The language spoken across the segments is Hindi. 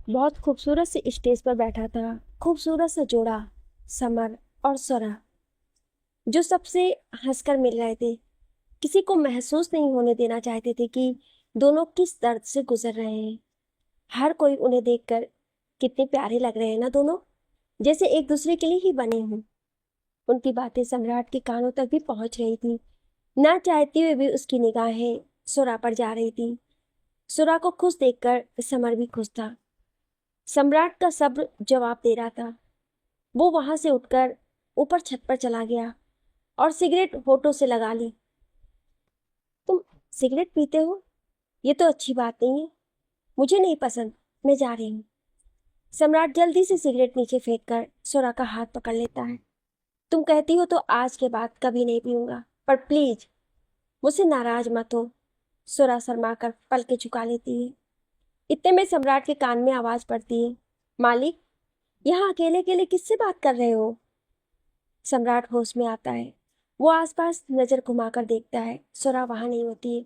बहुत खूबसूरत से स्टेज पर बैठा था। खूबसूरत सा जोड़ा, समर और स्वरा, जो सबसे हंसकर मिल रहे थे। किसी को महसूस नहीं होने देना चाहते थे कि दोनों किस दर्द से गुजर रहे हैं। हर कोई उन्हें देखकर कितने प्यारे लग रहे हैं ना दोनों, जैसे एक दूसरे के लिए ही बने हों। उनकी बातें सम्राट के कानों तक भी पहुंच रही थी। ना चाहते हुए भी उसकी निगाहें सुरा पर जा रही थी। सुरा को खुश देखकर समर भी खुश था। सम्राट का सब्र जवाब दे रहा था। वो वहां से उठकर ऊपर छत पर चला गया और सिगरेट होठों से लगा ली। तुम सिगरेट पीते हो? ये तो अच्छी बात नहीं है। मुझे नहीं पसंद। मैं जा रही हूँ। सम्राट जल्दी से सिगरेट नीचे फेंक कर सुरा का हाथ पकड़ लेता है। तुम कहती हो तो आज के बाद कभी नहीं पीऊंगा, पर प्लीज मुझसे नाराज मत हो। सुरा शर्मा कर पलके झुका लेती है। इतने में सम्राट के कान में आवाज पड़ती है, मालिक, यहाँ अकेले अकेले किससे बात कर रहे हो? सम्राट होश में आता है। वो आसपास नजर घुमाकर देखता है, सुरा वहां नहीं होती है।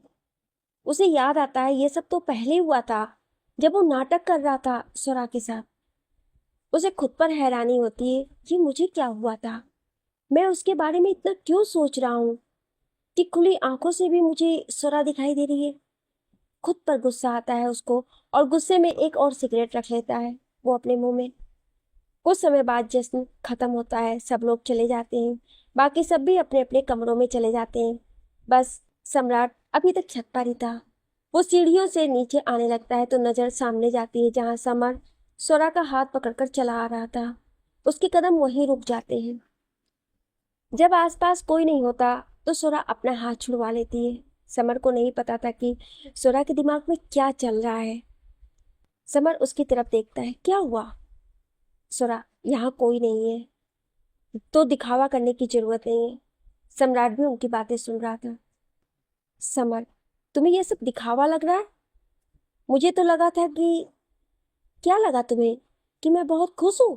उसे याद आता है ये सब तो पहले हुआ था, जब वो नाटक कर रहा था सुरा के साथ। उसे खुद पर हैरानी होती है, ये मुझे क्या हुआ था? मैं उसके बारे में इतना क्यों सोच रहा हूँ कि खुली आंखों से भी मुझे सुरा दिखाई दे रही है। खुद पर गुस्सा आता है उसको, और गुस्से में एक और सिगरेट रख लेता है वो अपने मुंह में। कुछ समय बाद जश्न खत्म होता है, सब लोग चले जाते हैं। बाकी सब भी अपने अपने कमरों में चले जाते हैं। बस सम्राट अभी तक छत पर ही था। वो सीढ़ियों से नीचे आने लगता है तो नजर सामने जाती है जहां समर सोरा का हाथ पकड़कर चला आ रहा था। उसके कदम वहीं रुक जाते हैं। जब आसपास कोई नहीं होता तो सोरा अपना हाथ छुड़वा लेती है। समर को नहीं पता था कि सोरा के दिमाग में क्या चल रहा है। समर उसकी तरफ देखता है। क्या हुआ? सोरा, यहाँ कोई नहीं है तो दिखावा करने की जरूरत नहीं है। सम्राट भी उनकी बातें सुन रहा था। समर, तुम्हें यह सब दिखावा लग रहा है? मुझे तो लगा था कि क्या लगा तुम्हें कि मैं बहुत खुश हूं?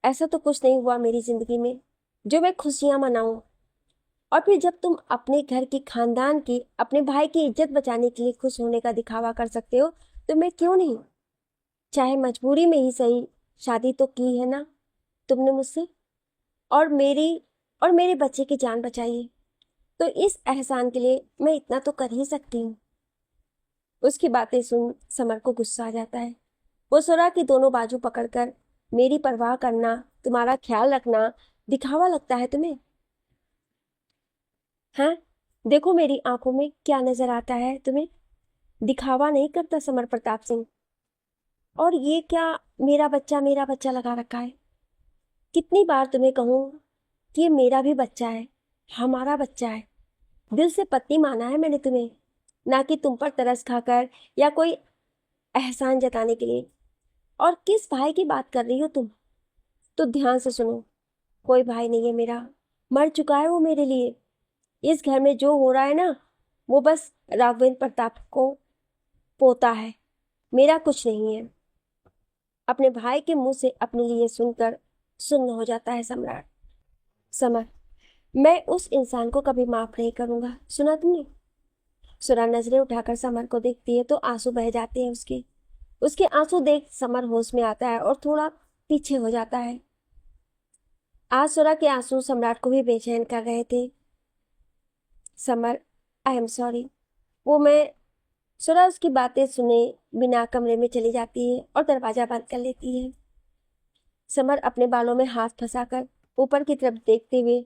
ऐसा तो कुछ नहीं हुआ मेरी जिंदगी में जो मैं खुशियां मनाऊं। और फिर जब तुम अपने घर की, खानदान की, अपने भाई की इज्जत बचाने के लिए खुश होने का दिखावा कर सकते हो तो मैं क्यों नहीं? चाहे मजबूरी में ही सही, शादी तो की है ना तुमने मुझसे, और मेरे बच्चे की जान बचाई है। तो इस एहसान के लिए मैं इतना तो कर ही सकती हूँ। उसकी बातें सुन समर को गुस्सा आ जाता है। वो सुरा की दोनों बाजू पकड़कर, मेरी परवाह करना, तुम्हारा ख्याल रखना दिखावा लगता है तुम्हें? हाँ, देखो मेरी आंखों में क्या नजर आता है तुम्हें? दिखावा नहीं करता समर प्रताप सिंह। और ये क्या, मेरा बच्चा लगा रखा है? कितनी बार तुम्हें कहूं कि ये मेरा भी बच्चा है, हमारा बच्चा है। दिल से पत्नी माना है मैंने तुम्हें, ना कि तुम पर तरस खाकर या कोई एहसान जताने के लिए। और किस भाई की बात कर रही हो तुम? तो ध्यान से सुनो, कोई भाई नहीं है मेरा। मर चुका है वो मेरे लिए। इस घर में जो हो रहा है ना, वो बस राघवेंद्र प्रताप को पोता है, मेरा कुछ नहीं है। अपने भाई के मुंह से अपने लिए सुनकर सुन्न हो जाता है सम्राट। समर, मैं उस इंसान को कभी माफ नहीं करूंगा, सुना तुमने? सुरा नजरें उठाकर समर को देखती है तो आंसू बह जाते हैं उसके। उसके आंसू देख समर होश में आता है और थोड़ा पीछे हो जाता है। आज सुरा के आंसू सम्राट को भी बेचैन कर रहे थे। Summer, I am sorry. वो मैं सुरा उसकी बातें सुने बिना कमरे में चली जाती है और दरवाजा बंद कर लेती है। समर अपने बालों में हाथ फंसाकर ऊपर की तरफ देखते हुए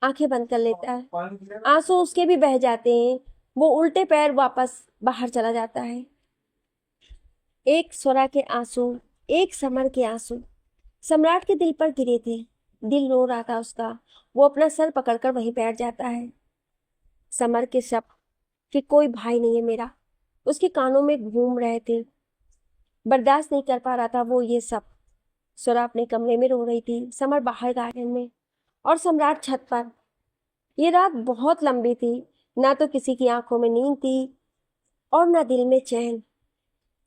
आंखें बंद कर लेता है। आंसू उसके भी बह जाते हैं। वो उल्टे पैर वापस बाहर चला जाता है। एक स्वरा के आंसू, एक समर के आंसू सम्राट के दिल पर गिरे थे। दिल रो रहा था उसका। वो अपना सर पकड़कर वहीं बैठ जाता है। समर के शब्द कि कोई भाई नहीं है मेरा उसके कानों में घूम रहे थे। बर्दाश्त नहीं कर पा रहा था वो ये सब। स्वरा अपने कमरे में रो रही थी, समर बाहर गार्डन में, और सम्राट छत पर। ये रात बहुत लंबी थी। ना तो किसी की आंखों में नींद थी और ना दिल में चैन।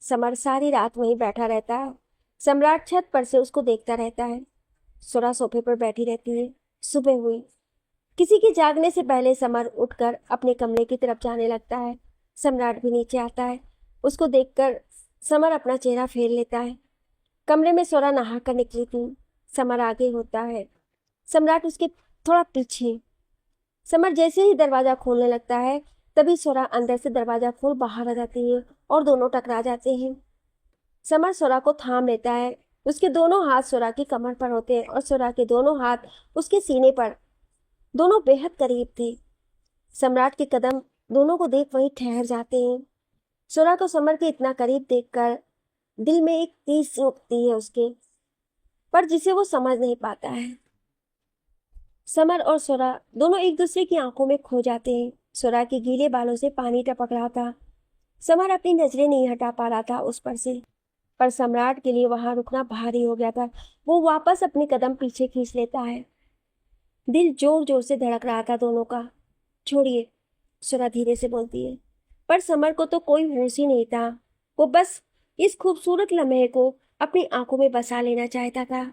समर सारी रात वहीं बैठा रहता है। सम्राट छत पर से उसको देखता रहता है। सुरा सोफे पर बैठी रहती है। सुबह हुई। किसी के जागने से पहले समर उठकर अपने कमरे की तरफ जाने लगता है। सम्राट भी नीचे आता है। उसको देखकर समर अपना चेहरा फेर लेता है। कमरे में सोरा नहा कर निकली थी। समर आगे होता है, सम्राट उसके थोड़ा पीछे। समर जैसे ही दरवाजा खोलने लगता है तभी सोरा अंदर से दरवाजा खोल बाहर आ जाती है और दोनों टकरा जाते हैं। समर सोरा को थाम लेता है। उसके दोनों हाथ सोरा की कमर पर होते हैं और सोरा के दोनों हाथ उसके सीने पर। दोनों बेहद करीब थे। सम्राट के कदम दोनों को देख वहीं ठहर जाते हैं। सोरा को समर के इतना करीब देखकर दिल में एक तीस उठती है उसके, पर जिसे वो समझ नहीं पाता है। समर और सोरा दोनों एक दूसरे की आंखों में खो जाते हैं। सोरा के गीले बालों से पानी टपक रहा था। समर अपनी नजरें नहीं हटा पा रहा था उस पर से, पर सम्राट के लिए वहां रुकना भारी हो गया था। वो वापस अपने कदम पीछे खींच लेता है। दिल जोर जोर से धड़क रहा था दोनों का। छोड़िए, सोरा धीरे से बोलती है, पर समर को तो कोई होश ही नहीं था। वो बस इस खूबसूरत लम्हे को अपनी आंखों में बसा लेना चाहता था।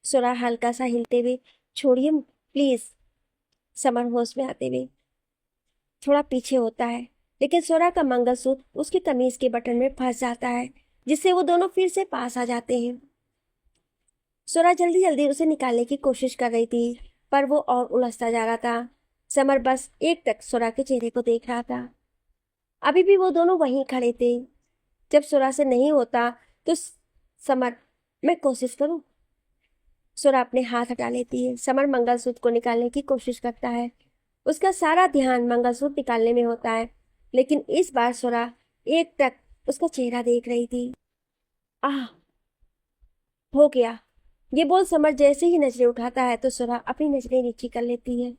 सोरा हल्का सा हिलते हुए, छोड़िए प्लीज। समर होश में आते हुए थोड़ा पीछे होता है, लेकिन सोरा का मंगलसूत्र उसकी कमीज के बटन में फंस जाता है, जिससे वो दोनों फिर से पास आ जाते हैं। सोरा जल्दी जल्दी उसे निकालने की कोशिश कर रही थी, पर वो और उलझता जा रहा था। समर बस एक टक सोरा के चेहरे को देख रहा था। अभी भी वो दोनों वहीं खड़े थे। जब सोरा से नहीं होता तो समर, मैं कोशिश करूं। सोरा अपने हाथ हटा लेती है। समर मंगलसूत्र को निकालने की कोशिश करता है। उसका सारा ध्यान मंगलसूत्र निकालने में होता है, लेकिन इस बार सोरा एक टक उसका चेहरा देख रही थी। आह, हो गया। ये बोल समर जैसे ही नजरें उठाता है तो सोरा अपनी नजरें नीची कर लेती है।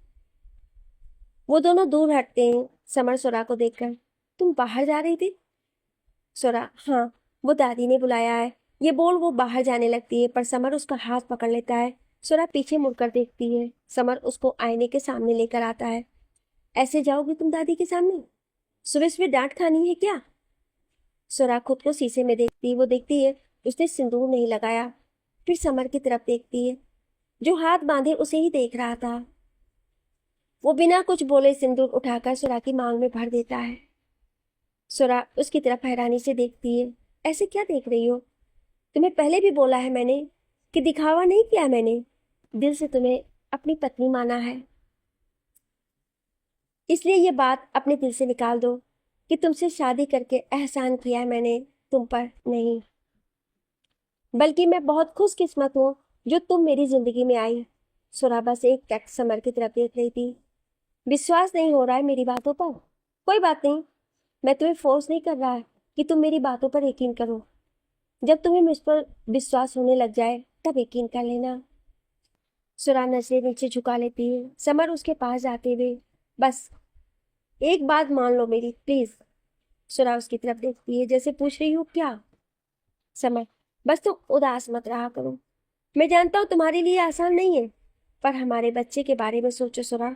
वो दोनों दूर हटते हैं। समर सोरा को देखकर, तुम बाहर जा रही थी? सोरा, हाँ, वो दादी ने बुलाया है। ये बोल वो बाहर जाने लगती है, पर समर उसका हाथ पकड़ लेता है। सोरा पीछे मुड़कर देखती है। समर उसको आईने के सामने लेकर आता है। ऐसे जाओगी तुम दादी के सामने? सुबह सुबह डांट खानी है क्या? सोरा खुद को शीशे में देखती, वो देखती है उसने सिंदूर नहीं लगाया। फिर समर की तरफ देखती है, जो हाथ बांधे उसे ही देख रहा था। वो बिना कुछ बोले सिंदूर उठाकर सोरा की मांग में भर देता है। सोरा उसकी तरफ हैरानी से देखती है। ऐसे क्या देख रही हो? तुम्हें पहले भी बोला है मैंने कि दिखावा नहीं किया मैंने। दिल से तुम्हें अपनी पत्नी माना है, इसलिए ये बात अपने दिल से निकाल दो कि तुमसे शादी करके एहसान किया है मैंने तुम पर नहीं, बल्कि मैं बहुत खुशकिस्मत हूँ जो तुम मेरी जिंदगी में आई। सोरा बस एक टक समर की तरफ देख रही थी। विश्वास नहीं हो रहा है मेरी बातों पर? कोई बात नहीं, मैं तुम्हें फोर्स नहीं कर रहा है कि तुम मेरी बातों पर यकीन करो। जब तुम्हें मुझ पर विश्वास होने लग जाए तब यकीन कर लेना। सुरा नजरें नीचे झुका लेती है। समर उसके पास जाते हुए, बस एक बात मान लो मेरी प्लीज। सुरा उसकी तरफ देखती है जैसे पूछ रही हूँ क्या? समर, बस तुम उदास मत रहा करो। मैं जानता हूँ तुम्हारे लिए आसान नहीं है, पर हमारे बच्चे के बारे में सोचो सुरा।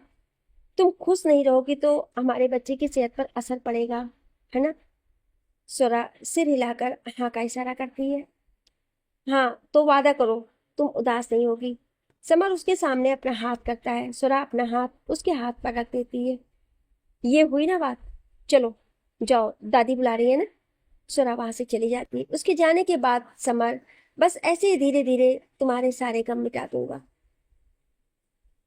तुम खुश नहीं रहोगी तो हमारे बच्चे की सेहत पर असर पड़ेगा, है ना? सुरा सिर हिलाकर हाँ का इशारा करती है। हाँ, तो वादा करो तुम उदास नहीं होगी। समर उसके सामने अपना हाथ करता है। सुरा अपना हाथ उसके हाथ पर रख देती है। ये हुई ना बात, चलो जाओ, दादी बुला रही है ना। सुरा वहां से चली जाती है। उसके जाने के बाद समर, बस ऐसे ही धीरे धीरे तुम्हारे सारे गम मिटा दूंगा।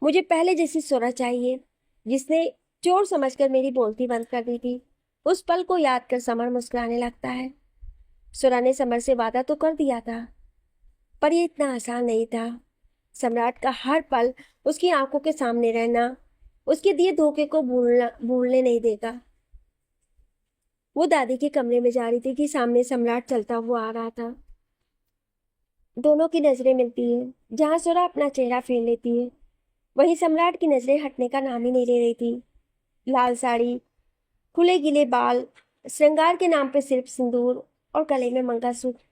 मुझे पहले जैसी सुरा चाहिए, जिसने चोर समझकर मेरी बोलती बंद कर दी थी। उस पल को याद कर समर मुस्कुराने लगता है। सुरा ने समर से वादा तो कर दिया था, पर यह इतना आसान नहीं था। सम्राट का हर पल उसकी आंखों के सामने रहना उसके दिए धोखे को भूलने नहीं देगा। वो दादी के कमरे में जा रही थी कि सामने सम्राट चलता हुआ आ रहा था। दोनों की नजरें मिलती है। जहां सुरा अपना चेहरा फेर लेती है, वहीं सम्राट की नजरें हटने का नाम ही नहीं ले रही थी। लाल साड़ी, खुले गिले बाल, श्रृंगार के नाम पे सिर्फ सिंदूर और गले में मंगलसूत्र,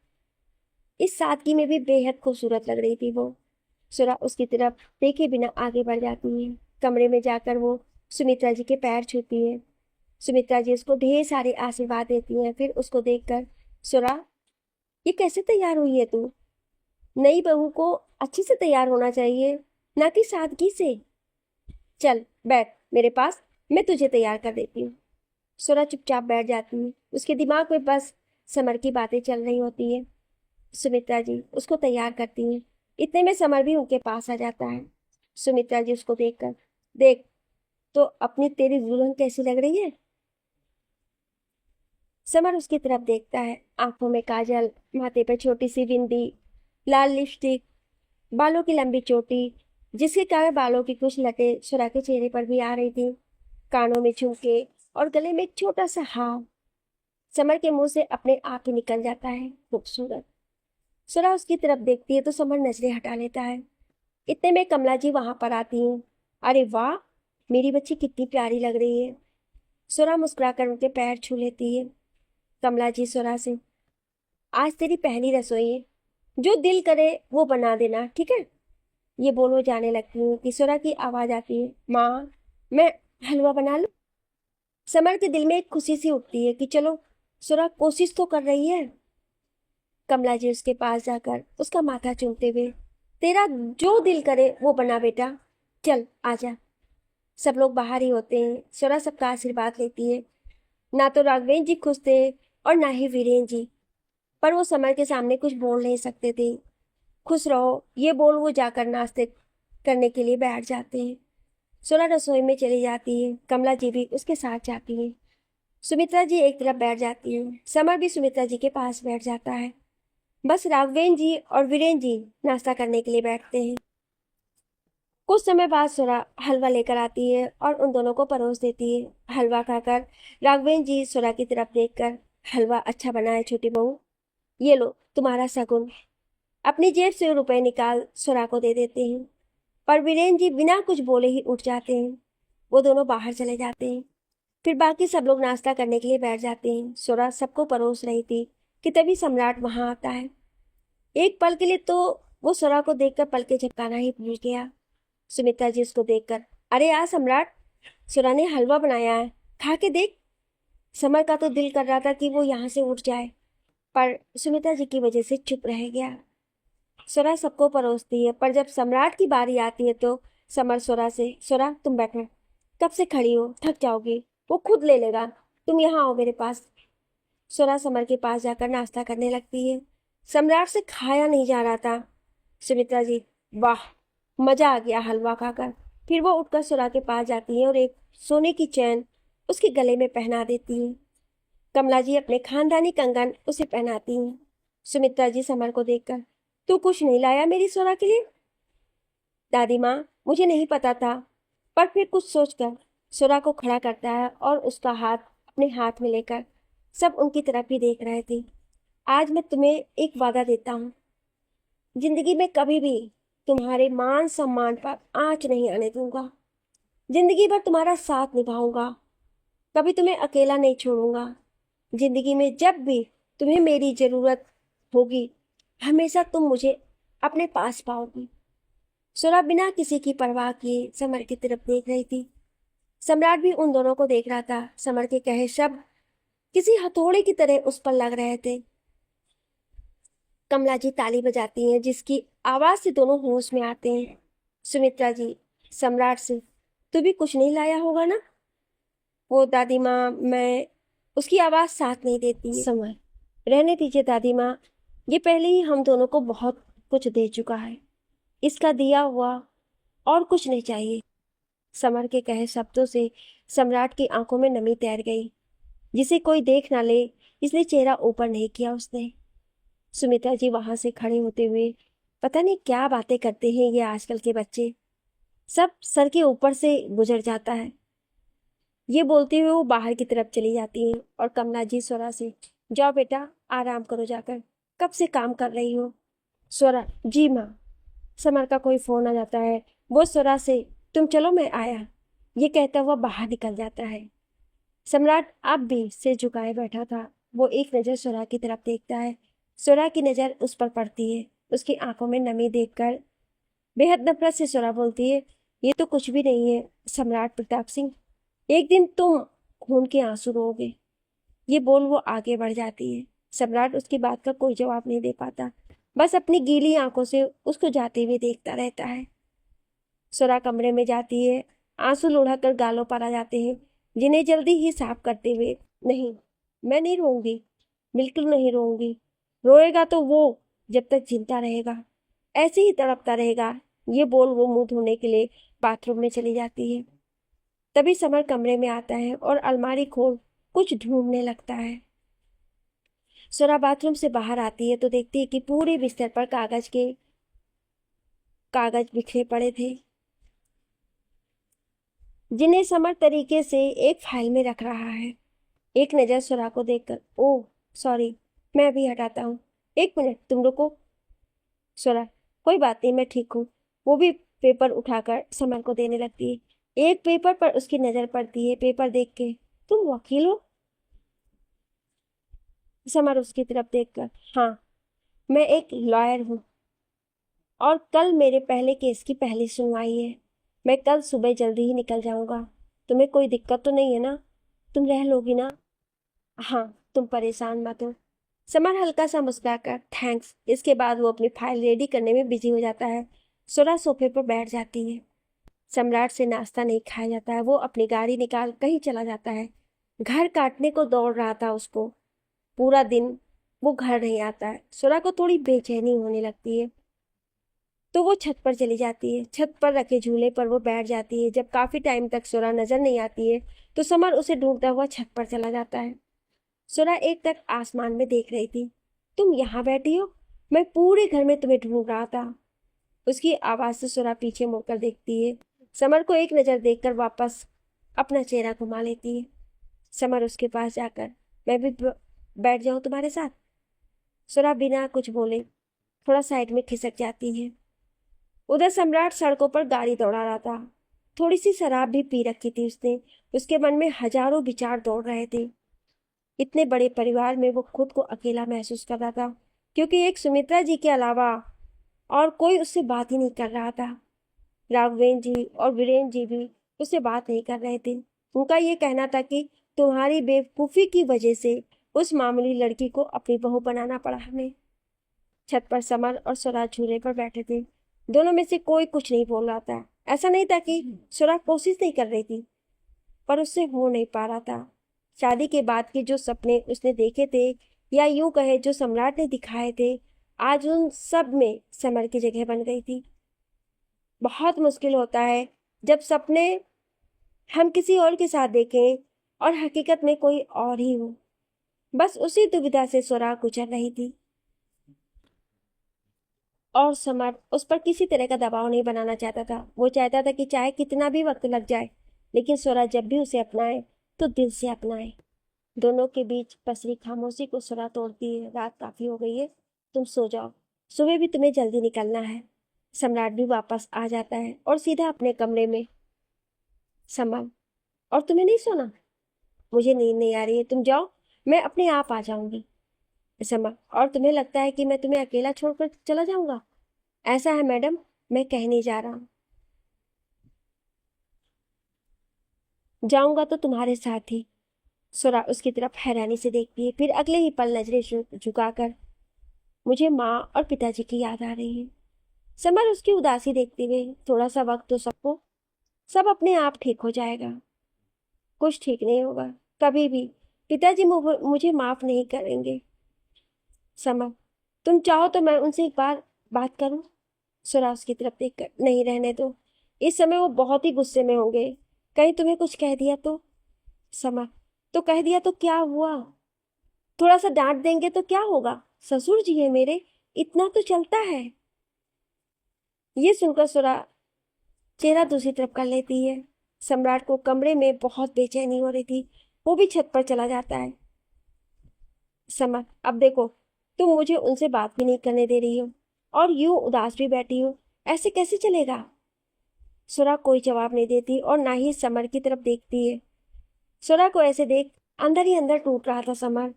इस सादगी में भी बेहद खूबसूरत लग रही थी वो। सुरा उसकी तरफ देखे बिना आगे बढ़ जाती है। कमरे में जाकर वो सुमित्रा जी के पैर छूती है। सुमित्रा जी उसको ढेर सारे आशीर्वाद देती हैं। फिर उसको देखकर, सुरा, ये कैसे तैयार हुई है तू? नई बहू को अच्छे से तैयार होना चाहिए, ना कि सादगी से। चल बैठ मेरे पास, मैं तुझे तैयार कर देती हूँ। सुरा चुपचाप बैठ जाती है। उसके दिमाग में बस समर की बातें चल रही होती है। सुमित्रा जी उसको तैयार करती हैं। इतने में समर भी उनके पास आ जाता है। सुमित्रा जी उसको देखकर, देख तो अपनी तेरी दुल्हन कैसी लग रही है। समर उसकी तरफ देखता है। आंखों में काजल, माथे पर छोटी सी बिंदी, लाल लिपस्टिक, बालों की लंबी चोटी, जिसके कारण बालों की कुछ लटें सुरा के चेहरे पर भी आ रही थी, कानों में झुमके और गले में एक छोटा सा हार। समर के मुंह से अपने आप ही निकल जाता है, खूबसूरत। सुरा उसकी तरफ देखती है तो समर नजरें हटा लेता है। इतने में कमला जी वहां पर आती हैं। अरे वाह, मेरी बच्ची कितनी प्यारी लग रही है। सुरा मुस्कुराकर उनके पैर छू लेती है। कमला जी सुरा से, आज तेरी पहली रसोई है, जो दिल करे वो बना देना, ठीक है। ये बोल वो जाने लगती है कि सुरा की आवाज आती है, माँ मैं हलवा बना लूं। समर के दिल में एक खुशी सी उठती है कि चलो सुरा कोशिश तो कर रही है। कमला जी उसके पास जाकर उसका माथा चूमते हुए, तेरा जो दिल करे वो बना बेटा, चल आजा। सब लोग बाहर ही होते हैं। सुरा सबका आशीर्वाद लेती है। ना तो राघवेंद्र जी खुश थे और ना ही वीरेन जी, पर वो समर के सामने कुछ बोल नहीं सकते थे। खुश रहो ये बोल वो जाकर नाश्ते करने के लिए बैठ जाते हैं। सुरा रसोई में चली जाती है। कमला जी भी उसके साथ जाती है। सुमित्रा जी एक तरफ बैठ जाती है। समर भी सुमित्रा जी के पास बैठ जाता है। बस राघवेंद्र जी और वीरेन जी नाश्ता करने के लिए बैठते हैं। कुछ समय बाद सुरा हलवा लेकर आती है और उन दोनों को परोस देती है। हलवा खाकर राघवेंद्र जी सुरा की तरफ देखकर, हलवा अच्छा बना है छोटी बहू, ये लो तुम्हारा शगुन। अपनी जेब से रुपए निकाल सुरा को दे देते हैं। पर वीरेन जी बिना कुछ बोले ही उठ जाते हैं। वो दोनों बाहर चले जाते हैं। फिर बाकी सब लोग नाश्ता करने के लिए बैठ जाते हैं। सुरा सबको परोस रही थी कि तभी सम्राट वहां आता है। एक पल के लिए तो वो सुरा को देखकर पलके झपकाना ही भूल गया। सुमित्रा जी उसको देखकर, अरे यार सम्राट, सुरा ने हलवा बनाया है, खा के देख। समर का तो दिल कर रहा था कि वो यहाँ से उठ जाए, पर सुमित्रा जी की वजह से चुप रह गया। सुरा सबको परोसती है, पर जब सम्राट की बारी आती है तो समर सुरा से, सुरा तुम बैठो, कब से खड़ी हो, थक जाओगी, वो खुद ले लेगा, तुम यहाँ आओ मेरे पास। सुरा समर के पास जाकर नाश्ता करने लगती है। सम्राट से खाया नहीं जा रहा था। सुमित्रा जी, वाह मजा आ गया हलवा खाकर। फिर वो उठकर सुरा के पास जाती है और एक सोने की चैन उसके गले में पहना देती है। कमला जी अपने खानदानी कंगन उसे पहनाती हैं। सुमित्रा जी समर को देखकर, तू कुछ नहीं लाया मेरी सुरा के लिए। दादी माँ, मुझे नहीं पता था, पर फिर कुछ सोचकर सुरा को खड़ा करता है और उसका हाथ अपने हाथ में लेकर सब उनकी तरफ ही देख रहे थे। आज मैं तुम्हें एक वादा देता हूँ, जिंदगी में कभी भी तुम्हारे मान सम्मान पर आंच नहीं आने दूंगा। जिंदगी भर तुम्हारा साथ निभाऊंगा, कभी तुम्हें अकेला नहीं छोड़ूंगा। जिंदगी में जब भी तुम्हें मेरी जरूरत होगी, हमेशा तुम मुझे अपने पास पाओगी। सुरा बिना किसी की परवाह किए समर की तरफ देख रही थी। सम्राट भी उन दोनों को देख रहा था। समर के कहे शब्द किसी हथौड़े की तरह उस पर लग रहे थे। कमला जी ताली बजाती हैं, जिसकी आवाज से दोनों होश में आते हैं। सुमित्रा जी सम्राट से, तू भी कुछ नहीं लाया होगा ना। वो, दादी माँ मैं, उसकी आवाज साथ नहीं देती है। समय रहने दीजिए दादी माँ, ये पहले ही हम दोनों को बहुत कुछ दे चुका है, इसका दिया हुआ और कुछ नहीं चाहिए। समर के कहे शब्दों से सम्राट की आंखों में नमी तैर गई। जिसे कोई देख ना ले इसलिए चेहरा ऊपर नहीं किया उसने। सुमित्रा जी वहां से खड़े होते हुए, पता नहीं क्या बातें करते हैं ये आजकल के बच्चे, सब सर के ऊपर से गुजर जाता है। ये बोलते हुए वो बाहर की तरफ चली जाती हैं और कमला जी स्वरा से, जाओ बेटा आराम करो जाकर, कब से काम कर रही हो। स्वरा, जी माँ। समर का कोई फोन आ जाता है। वो स्वरा से, तुम चलो मैं आया, ये कहता हुआ बाहर निकल जाता है। सम्राट अब भी सिर झुकाए बैठा था। वो एक नजर स्वरा की तरफ देखता है। स्वरा की नजर उस पर पड़ती है। उसकी आंखों में नमी देखकर बेहद नफरत से स्वरा बोलती है, ये तो कुछ भी नहीं है सम्राट प्रताप सिंह, एक दिन तुम खून के आंसू रोओगे। ये बोल वो आगे बढ़ जाती है। सम्राट उसकी बात का कोई जवाब नहीं दे पाता, बस अपनी गीली आंखों से उसको जाते हुए देखता रहता है। स्वरा कमरे में जाती है। आंसू लुढ़क गालों पर आ जाते हैं, जिन्हें जल्दी ही साफ करते हुए, नहीं मैं नहीं रोऊंगी, बिल्कुल नहीं रोऊंगी। रोएगा तो वो जब तक जिंदा रहेगा, ऐसे ही तड़पता रहेगा। ये बोल वो मुंह धोने के लिए बाथरूम में चली जाती है। तभी समर कमरे में आता है और अलमारी खोल कुछ ढूंढने लगता है। सुरा बाथरूम से बाहर आती है तो देखती है कि पूरे बिस्तर पर कागज बिखरे पड़े थे, जिन्हें समर तरीके से एक फाइल में रख रहा है। एक नज़र सुरा को देखकर, ओह सॉरी, मैं अभी हटाता हूँ। एक मिनट तुम रुको। सुरा, कोई बात नहीं, मैं ठीक हूँ। वो भी पेपर उठाकर समर को देने लगती है। एक पेपर पर उसकी नज़र पड़ती है। पेपर देख के, तुम वकील हो? समर उसकी तरफ देखकर, हाँ, मैं एक लॉयर हूँ और कल मेरे पहले केस की पहली सुनवाई है। मैं कल सुबह जल्दी ही निकल जाऊंगा। तुम्हें कोई दिक्कत तो नहीं है ना? तुम रह लोगी ना? हाँ, तुम परेशान मत हो। समर हल्का सा मुस्कुराकर थैंक्स, इसके बाद वो अपनी फाइल रेडी करने में बिजी हो जाता है। सुरा सोफे पर बैठ जाती है। सम्राट से नाश्ता नहीं खाया जाता है। वो अपनी गाड़ी निकाल कहीं चला जाता है। घर काटने को दौड़ रहा था उसको। पूरा दिन वो घर नहीं आता है। सुरा को थोड़ी बेचैनी होने लगती है तो वो छत पर चली जाती है। छत पर रखे झूले पर वो बैठ जाती है। जब काफी टाइम तक सुरा नजर नहीं आती है तो समर उसे ढूंढता हुआ छत पर चला जाता है। सुरा एक तक आसमान में देख रही थी। तुम यहाँ बैठी हो? मैं पूरे घर में तुम्हें ढूंढ रहा था। उसकी आवाज से सुरा पीछे मुड़कर देखती है। समर को एक नजर देखकर वापस अपना चेहरा घुमा लेती है। समर उसके पास जाकर, मैं भी बैठ जाऊं तुम्हारे साथ? सुरा बिना कुछ बोले थोड़ा साइड में खिसक जाती है। उधर सम्राट सड़कों पर गाड़ी दौड़ा रहा था। थोड़ी सी शराब भी पी रखी थी उसने। उसके मन में हजारों विचार दौड़ रहे थे। इतने बड़े परिवार में वो खुद को अकेला महसूस कर रहा था, क्योंकि एक सुमित्रा जी के अलावा और कोई उससे बात ही नहीं कर रहा था। राघवेंद्र जी और वीरेंद्र जी भी उससे बात नहीं कर रहे थे। उनका ये कहना था कि तुम्हारी बेवकूफ़ी की वजह से उस मामूली लड़की को अपनी बहू बनाना पड़ा हमें। छत पर समर और स्वराज झूले पर बैठे थे। दोनों में से कोई कुछ नहीं बोल रहा था। ऐसा नहीं था कि स्वराज कोशिश नहीं कर रही थी, पर उससे हो नहीं पा रहा था। शादी के बाद के जो सपने उसने देखे थे, या यूं कहे जो सम्राट ने दिखाए थे, आज उन सब में समर की जगह बन गई थी। बहुत मुश्किल होता है जब सपने हम किसी और के साथ देखें और हकीकत में कोई और ही हो। बस उसी दुविधा से स्वरा गुजर रही थी और समर उस पर किसी तरह का दबाव नहीं बनाना चाहता था। वो चाहता था कि चाहे कितना भी वक्त लग जाए, लेकिन स्वरा जब भी उसे अपनाए तो दिल से अपनाए। दोनों के बीच पसरी खामोशी को स्वरा तोड़ती है, रात काफी हो गई है, तुम सो जाओ, सुबह भी तुम्हें जल्दी निकलना है। सम्राट भी वापस आ जाता है और सीधा अपने कमरे में। समर, और तुम्हें नहीं सोना? मुझे नींद नहीं आ रही है, तुम जाओ, मैं अपने आप आ जाऊंगी। समर, और तुम्हें लगता है कि मैं तुम्हें अकेला छोड़कर चला जाऊंगा? ऐसा है मैडम, मैं कह नहीं जा रहा हूँ। जाऊंगा तो तुम्हारे साथ ही। सुरा उसकी तरफ हैरानी से देखती है, फिर अगले ही पल नजरें झुकाकर, मुझे माँ और पिताजी की याद आ रही है। समर उसकी उदासी देखते हुए, थोड़ा सा वक्त तो सबको, सब अपने आप ठीक हो जाएगा। कुछ ठीक नहीं होगा कभी भी। पिताजी मुझे माफ नहीं करेंगे। समर, तुम चाहो तो मैं उनसे एक बार बात करूं? सुरा उसकी तरफ देखकर, नहीं, रहने दो। इस समय वो बहुत ही गुस्से में होंगे। कहीं तुम्हें कुछ कह दिया तो? समर, तो कह दिया तो क्या हुआ? थोड़ा सा डांट देंगे तो क्या होगा? ससुर जी है मेरे, इतना तो चलता है। ये सुनकर सुरा चेहरा दूसरी तरफ कर लेती है। सम्राट को कमरे में बहुत बेचैनी हो रही थी। वो भी छत पर चला जाता है। समर, अब देखो, तुम मुझे उनसे बात भी नहीं करने दे रही हो और यूं उदास भी बैठी हो, ऐसे कैसे चलेगा? सुरा कोई जवाब नहीं देती और ना ही समर की तरफ देखती है। सुरा को ऐसे देख अंदर ही अंदर टूट रहा था समर।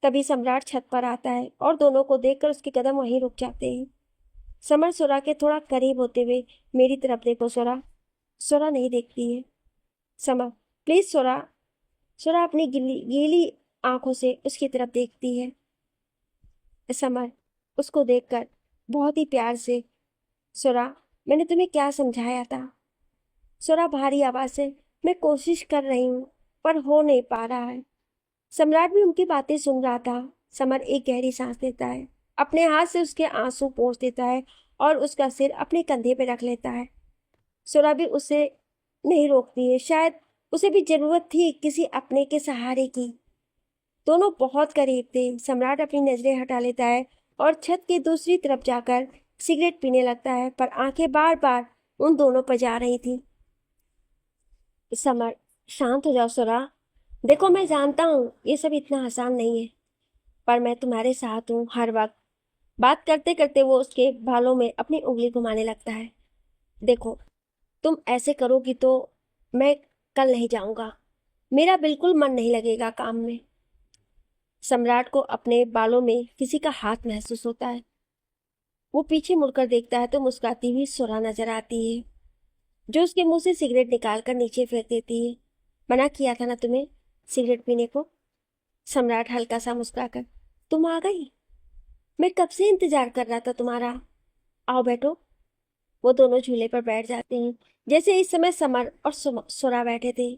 तभी सम्राट छत पर आता है और दोनों को देखकर उसके कदम वहीं रुक जाते हैं। समर सुरा के थोड़ा करीब होते हुए, मेरी तरफ देखो सुरा। सुरा नहीं देखती है। समर, प्लीज सुरा। सुरा अपनी गीली गीली आंखों से उसकी तरफ देखती है। समर उसको देखकर बहुत ही प्यार से, सुरा, मैंने तुम्हें क्या समझाया था? सुरा भारी आवाज से, मैं कोशिश कर रही हूँ पर हो नहीं पा रहा है। सम्राट भी उनकी बातें सुन रहा था। समर एक गहरी सांस लेता है, अपने हाथ से उसके आंसू पोंछ देता है और उसका सिर अपने कंधे पे रख लेता है। सुरा भी उसे नहीं रोकती है, शायद उसे भी जरूरत थी किसी अपने के सहारे की। दोनों बहुत करीब थे। सम्राट अपनी नजरें हटा लेता है और छत की दूसरी तरफ जाकर सिगरेट पीने लगता है, पर आंखें बार बार उन दोनों पर जा रही थी। समर, शांत हो जाओ सुरा। देखो, मैं जानता हूँ ये सब इतना आसान नहीं है, पर मैं तुम्हारे साथ हूँ हर वक्त। बात करते करते वो उसके बालों में अपनी उंगली घुमाने लगता है। देखो, तुम ऐसे करोगी तो मैं कल नहीं जाऊंगा। मेरा बिल्कुल मन नहीं लगेगा काम में। सम्राट को अपने बालों में किसी का हाथ महसूस होता है। वो पीछे मुड़कर देखता है तो मुस्कुराती हुई सुरा नजर आती है, जो उसके मुंह से सिगरेट निकालकर नीचे फेंक देती है। मना किया था ना तुम्हें सिगरेट पीने को? सम्राट हल्का सा मुस्कुराकर, तुम आ गई। मैं कब से इंतजार कर रहा था तुम्हारा। आओ बैठो। वो दोनों झूले पर बैठ जाते हैं, जैसे इस समय समर और सुरा बैठे थे।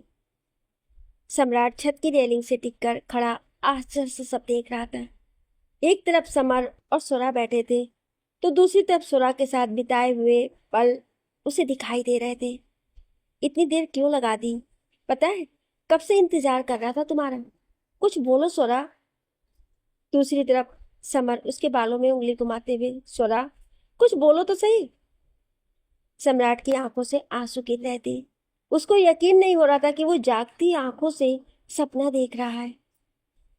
सम्राट छत की रेलिंग से टिककर खड़ा आश्चर्य से सब देख रहा था। एक तरफ समर और सुरा बैठे थे, तो दूसरी तरफ सुरा के साथ बिताए हुए पल उसे दिखाई दे रहे थे। इतनी देर क्यों लगा दी? पता है, कब से इंतजार कर रहा था तुम्हारा। कुछ बोलो सुरा। दूसरी तरफ समर उसके बालों में उंगली घुमाते हुए, सुरा कुछ बोलो तो सही। सम्राट की आंखों से आंसू गिर रहे थे। उसको यकीन नहीं हो रहा था कि वो जागती आंखों से सपना देख रहा है।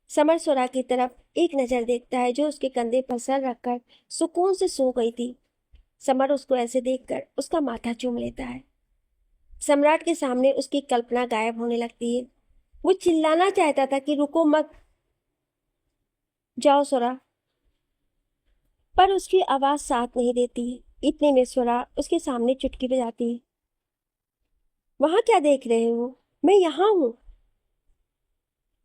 समर सुरा की तरफ एक नजर देखता है, जो उसके कंधे पर सर रखकर सुकून से सो गई थी। समर उसको ऐसे देखकर उसका माथा चूम लेता है। सम्राट के सामने उसकी कल्पना गायब होने लगती है। वो चिल्लाना चाहता था कि रुको मत जाओ सुरा, पर उसकी आवाज साथ नहीं देती। इतने में सुरा उसके सामने चुटकी बजाती है। वहां क्या देख रहे हो? मैं यहाँ हूं।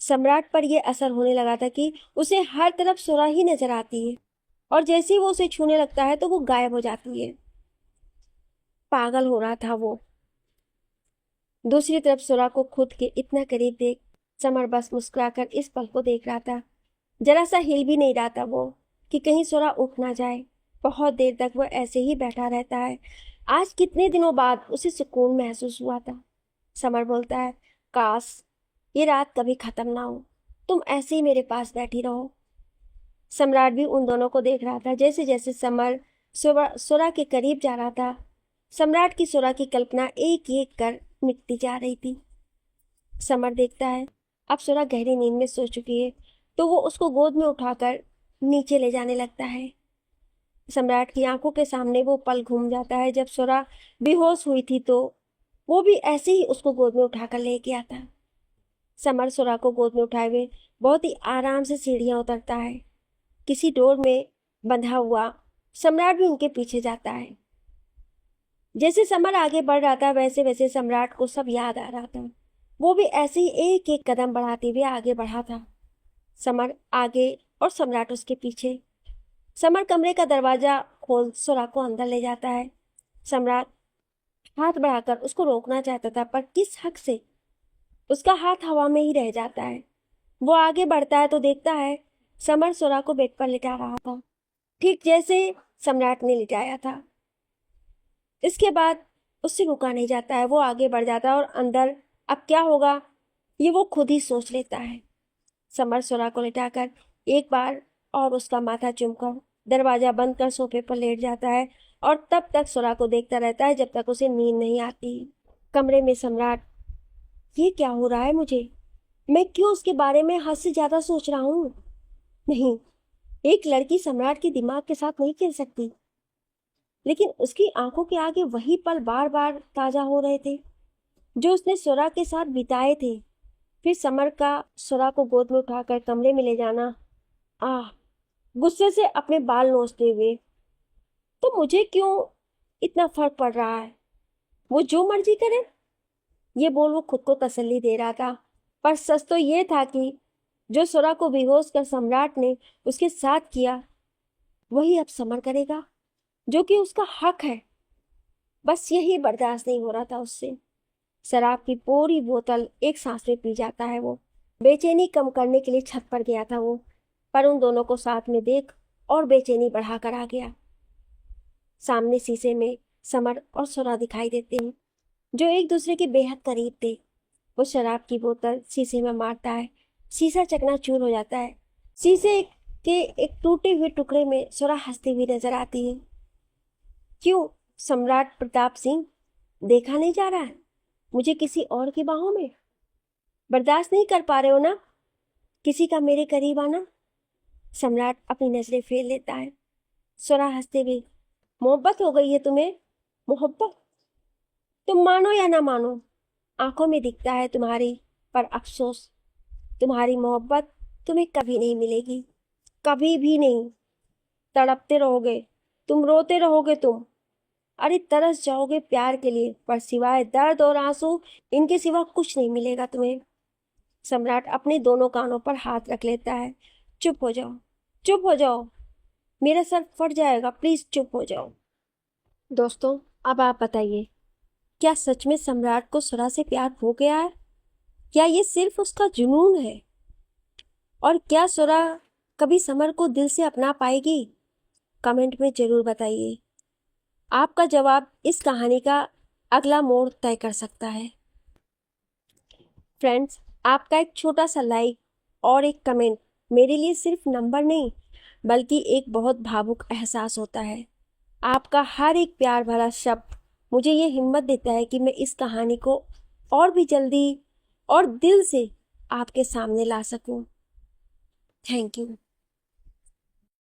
सम्राट पर यह असर होने लगा था कि उसे हर तरफ सुरा ही नजर आती है, और जैसे ही वो उसे छूने लगता है तो वो गायब हो जाती है। पागल हो रहा था वो। दूसरी तरफ सुरा को खुद के इतना करीब देख समर बस मुस्कुराकर इस पल को देख रहा था। जरा सा हिल भी नहीं रहा था वो, कि कहीं सुरा उठ ना जाए। बहुत देर तक वो ऐसे ही बैठा रहता है। आज कितने दिनों बाद उसे सुकून महसूस हुआ था। समर बोलता है, काश ये रात कभी खत्म ना हो, तुम ऐसे ही मेरे पास बैठी रहो। सम्राट भी उन दोनों को देख रहा था। जैसे जैसे समर सुरा के करीब जा रहा था, सम्राट की सुरा की कल्पना एक एक कर मिटती जा रही थी। समर देखता है अब सुरा गहरी नींद में सो चुकी है, तो वो उसको गोद में उठाकर नीचे ले जाने लगता है। सम्राट की आंखों के सामने वो पल घूम जाता है जब सुरा बेहोश हुई थी, तो वो भी ऐसे ही उसको गोद में उठाकर ले गया था। समर सुरा को गोद में उठाए हुए बहुत ही आराम से सीढ़ियां उतरता है, किसी डोर में बंधा हुआ। सम्राट भी उनके पीछे जाता है। जैसे समर आगे बढ़ रहा था, वैसे वैसे सम्राट को सब याद आ रहा था। वो भी ऐसे ही एक एक कदम बढ़ाते हुए आगे बढ़ा था। समर आगे और सम्राट उसके पीछे। समर कमरे का दरवाजा खोल सुरा को अंदर ले जाता है। सम्राट हाथ बढ़ाकर उसको रोकना चाहता था, पर किस हक से? उसका हाथ हवा में ही रह जाता है। वो आगे बढ़ता है तो देखता है समर सुरा को बेड पर लिटा रहा था, ठीक जैसे सम्राट ने लिटाया था। इसके बाद उससे रुका नहीं जाता है। वो आगे बढ़ जाता है और अंदर अब क्या होगा ये वो खुद ही सोच लेता है। समर सुरा को लिटाकर एक बार और उसका माथा चूमकर दरवाजा बंद कर सोफे पर लेट जाता है, और तब तक सुरा को देखता रहता है जब तक उसे नींद नहीं आती। कमरे में सम्राट, ये क्या हो रहा है मुझे? मैं क्यों उसके बारे में हद से ज्यादा सोच रहा हूँ? नहीं, एक लड़की सम्राट के दिमाग के साथ नहीं खेल सकती। लेकिन उसकी आंखों के आगे वही पल बार बार ताजा हो रहे थे, जो उसने सुरा के साथ बिताए थे। फिर समर का सुरा को गोद में उठाकर कमरे में ले जाना। आह, गुस्से से अपने बाल नोचते हुए, तो मुझे क्यों इतना फर्क पड़ रहा है? वो जो मर्जी करे, ये बोल वो खुद को तसल्ली दे रहा था। पर सच तो ये था कि जो सुरा को बेहोश कर सम्राट ने उसके साथ किया, वही अब समर करेगा, जो कि उसका हक है। बस यही बर्दाश्त नहीं हो रहा था उससे। शराब की पूरी बोतल एक सांस में पी जाता है वो। बेचैनी कम करने के लिए छत पर गया था वो, पर उन दोनों को साथ में देख और बेचैनी बढ़ाकर आ गया। सामने शीशे में समर और सुरा दिखाई देते हैं, जो एक दूसरे के बेहद करीब थे। वो शराब की बोतल शीशे में मारता है, शीशा चकनाचूर हो जाता है। शीशे के एक टूटे हुए टुकड़े में सुरा हंसती हुई नजर आती है। क्यों सम्राट प्रताप सिंह, देखा नहीं जा रहा है मुझे किसी और की बाहों में? बर्दाश्त नहीं कर पा रहे हो ना किसी का मेरे करीब आना? सम्राट अपनी नजरें फेर लेता है। सुरा हंसते हुए, मोहब्बत हो गई है तुम्हें? मोहब्बत? तुम मानो या ना मानो, आंखों में दिखता है तुम्हारी, पर अफसोस तुम्हारी मोहब्बत तुम्हें कभी नहीं मिलेगी, कभी भी नहीं। तड़पते रहोगे तुम, रोते रहोगे तुम, अरे तरस जाओगे प्यार के लिए, पर सिवाय दर्द और आंसू इनके सिवा कुछ नहीं मिलेगा तुम्हें। सम्राट अपने दोनों कानों पर हाथ रख लेता है। चुप हो जाओ, चुप हो जाओ, मेरा सर फट जाएगा, प्लीज चुप हो जाओ। दोस्तों, अब आप बताइए, क्या सच में सम्राट को सुरा से प्यार हो गया है, क्या ये सिर्फ उसका जुनून है? और क्या सुरा कभी समर को दिल से अपना पाएगी? कमेंट में जरूर बताइए। आपका जवाब इस कहानी का अगला मोड़ तय कर सकता है। फ्रेंड्स, आपका एक छोटा सा लाइक और एक कमेंट मेरे लिए सिर्फ नंबर नहीं, बल्कि एक बहुत भावुक एहसास होता है। आपका हर एक प्यार भरा शब्द मुझे ये हिम्मत देता है कि मैं इस कहानी को और भी जल्दी और दिल से आपके सामने ला सकूं। Thank you.